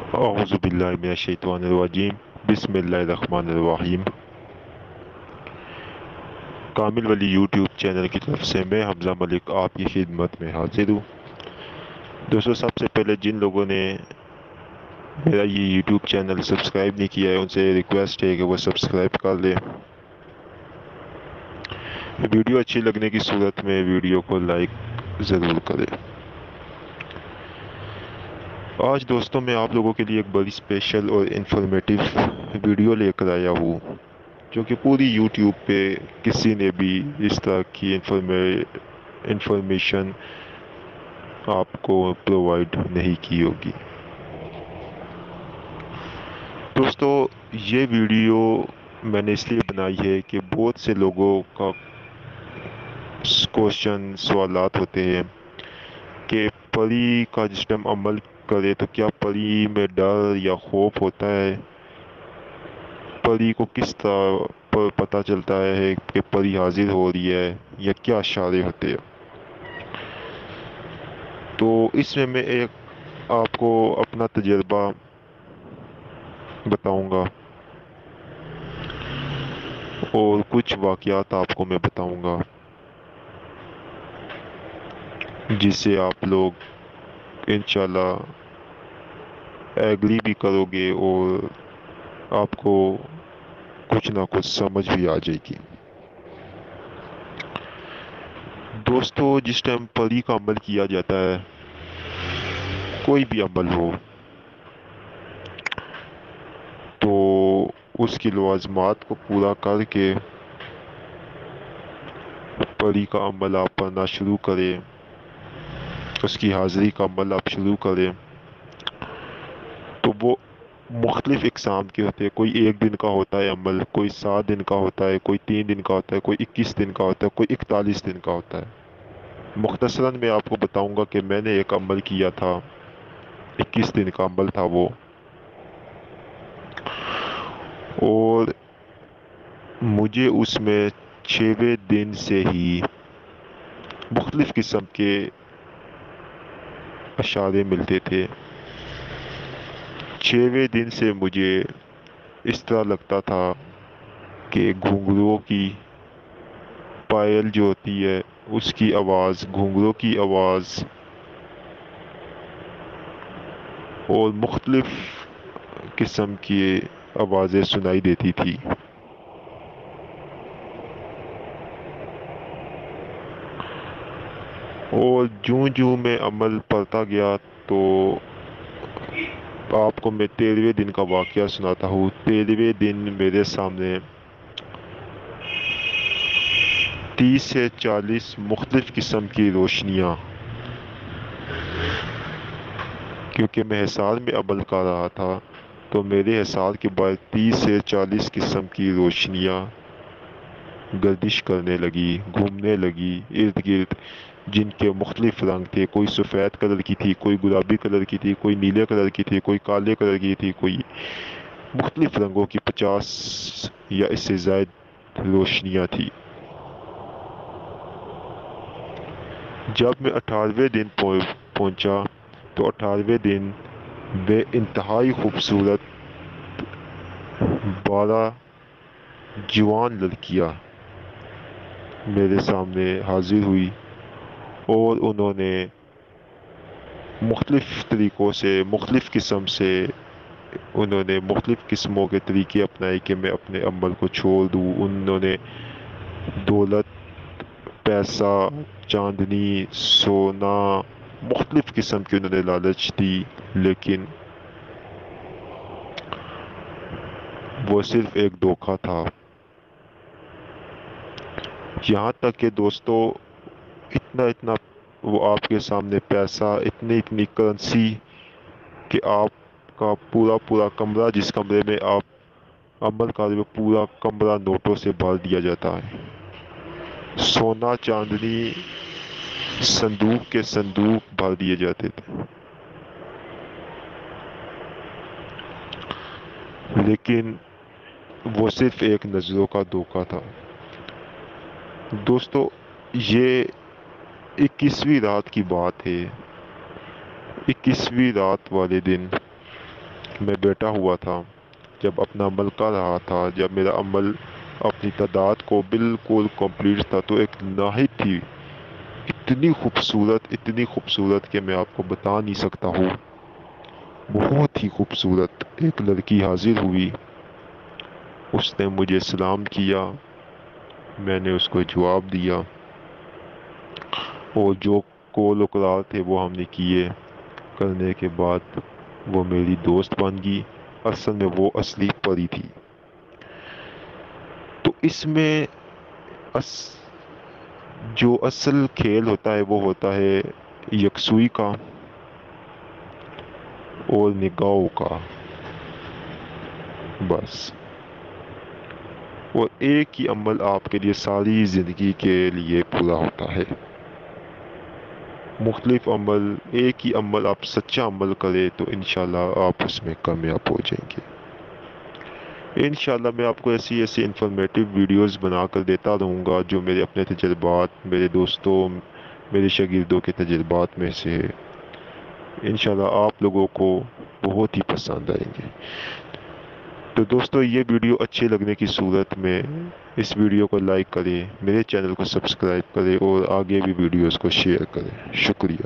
اعوذ باللہ من الشیطان الرجیم بسم اللہ الرحمن الرحیم۔ کامل ولی یوٹیوب چینل کی طرف سے میں حمزہ ملک آپ کی خدمت میں حاضر ہوں۔ دوستو، سب سے پہلے جن لوگوں نے میرا یہ یوٹیوب چینل سبسکرائب نہیں کیا ہے ان سے ریکویسٹ ہے کہ وہ سبسکرائب کر لیں۔ ویڈیو اچھی لگنے کی صورت میں ویڈیو کو لائک ضرور کریں۔ آج دوستوں میں آپ لوگوں کے لیے ایک بڑی اسپیشل اور انفارمیٹیو ویڈیو لے کر آیا ہوں، جو کہ پوری یوٹیوب پہ کسی نے بھی اس طرح کی انفارمیشن آپ کو پرووائڈ نہیں کی ہوگی۔ دوستو، یہ ویڈیو میں نے اس لیے بنائی ہے کہ بہت سے لوگوں کا سوالات ہوتے ہیں کہ پری کا جس ٹائم عمل کرے تو کیا پری میں ڈر یا خوف ہوتا ہے، پری کو کس طرح پتہ چلتا ہے کہ پری حاضر ہو رہی ہے، یا کیا اشارے ہوتے ہیں۔ تو اس میں ایک آپ کو اپنا تجربہ بتاؤں گا اور کچھ واقعات آپ کو میں بتاؤں گا جس سے آپ لوگ انشاءاللہ ایگری بھی کرو گے اور آپ کو کچھ نہ کچھ سمجھ بھی آ جائے گی۔ دوستو، جس ٹائم پری کا عمل کیا جاتا ہے، کوئی بھی عمل ہو، تو اس کی لوازمات کو پورا کر کے پری کا عمل آپ پڑھنا شروع کریں، اس کی حاضری کا عمل آپ شروع کریں، تو وہ مختلف اقسام کے ہوتے ہیں۔ کوئی 1 دن کا ہوتا ہے عمل، کوئی 7 دن کا ہوتا ہے، کوئی 3 دن کا ہوتا ہے، کوئی 21 دن کا ہوتا ہے، کوئی 41 دن کا ہوتا ہے۔ مختصراً میں آپ کو بتاؤں گا کہ میں نے ایک عمل کیا تھا، 21 دن کا عمل تھا وہ، اور مجھے اس میں 6ویں دن سے ہی مختلف قسم کے اشارے ملتے تھے۔ 6ویں دن سے مجھے اس طرح لگتا تھا کہ گھنگروؤں کی پائل جو ہوتی ہے اس کی آواز، گھنگروں کی آواز اور مختلف قسم کی آوازیں سنائی دیتی تھی۔ اور جوں میں عمل پڑھتا گیا تو آپ کو میں 13ویں دن کا واقعہ سناتا ہوں۔ 13ویں دن میرے سامنے 30 سے 40 مختلف قسم کی روشنیاں، کیونکہ میں حصار میں عمل کر رہا تھا تو میرے حصار کے بعد 30 سے 40 قسم کی روشنیاں گردش کرنے لگی، گھومنے لگی ارد گرد، جن کے مختلف رنگ تھے۔ کوئی سفید کلر کی تھی، کوئی گلابی کلر کی تھی، کوئی نیلے کلر کی تھی، کوئی کالے کلر کی تھی، کوئی مختلف رنگوں کی 50 یا اس سے زائد روشنیاں تھی۔ جب میں 18ویں دن پہنچا تو 18ویں دن بے انتہائی خوبصورت 12 جوان لڑکیاں میرے سامنے حاضر ہوئی، اور انہوں نے مختلف طریقوں سے، مختلف قسم سے، انہوں نے مختلف قسموں کے طریقے اپنائے کہ میں اپنے عمل کو چھوڑ دوں۔ انہوں نے دولت، پیسہ، چاندنی، سونا، مختلف قسم کی انہوں نے لالچ دی، لیکن وہ صرف ایک دھوکہ تھا۔ یہاں تک کہ دوستو، اتنا وہ آپ کے سامنے پیسہ، اتنی کرنسی کہ آپ کا پورا کمرہ، جس کمرے میں آپ عمل کر رہے ہو، پورا کمرہ نوٹوں سے بھر دیا جاتا ہے۔ سونا چاندنی صندوق کے صندوق بھر دیے جاتے تھے، لیکن وہ صرف ایک نظروں کا دھوکہ تھا۔ دوستو، یہ 21ویں رات کی بات ہے۔ 21ویں رات والے دن میں بیٹھا ہوا تھا، جب اپنا عمل کر رہا تھا، جب میرا عمل اپنی تعداد کو بالکل کمپلیٹ تھا، تو ایک ناہید تھی، اتنی خوبصورت کہ میں آپ کو بتا نہیں سکتا ہوں، بہت ہی خوبصورت ایک لڑکی حاضر ہوئی۔ اس نے مجھے سلام کیا، میں نے اس کو جواب دیا، اور جو کول وقرار تھے وہ ہم نے کیے۔ کرنے کے بعد وہ میری دوست بن گئی۔ اصل میں وہ اصلی پری تھی۔ تو اس میں اس جو اصل کھیل ہوتا ہے وہ ہوتا ہے یکسوئی کا اور نگاہوں کا، بس۔ اور ایک ہی عمل آپ کے لیے ساری زندگی کے لیے پورا ہوتا ہے۔ مختلف عمل، ایک ہی عمل آپ سچا عمل کرے تو انشاءاللہ آپ اس میں کامیاب ہو جائیں گے۔ انشاءاللہ میں آپ کو ایسی انفارمیٹیو ویڈیوز بنا کر دیتا رہوں گا، جو میرے اپنے تجربات، میرے دوستوں، میرے شاگردوں کے تجربات میں سے ہے۔ انشاءاللہ آپ لوگوں کو بہت ہی پسند آئیں گے۔ تو دوستو، یہ ویڈیو اچھے لگنے کی صورت میں اس ویڈیو کو لائک کریں، میرے چینل کو سبسکرائب کریں، اور آگے بھی ویڈیوز کو شیئر کریں۔ شکریہ۔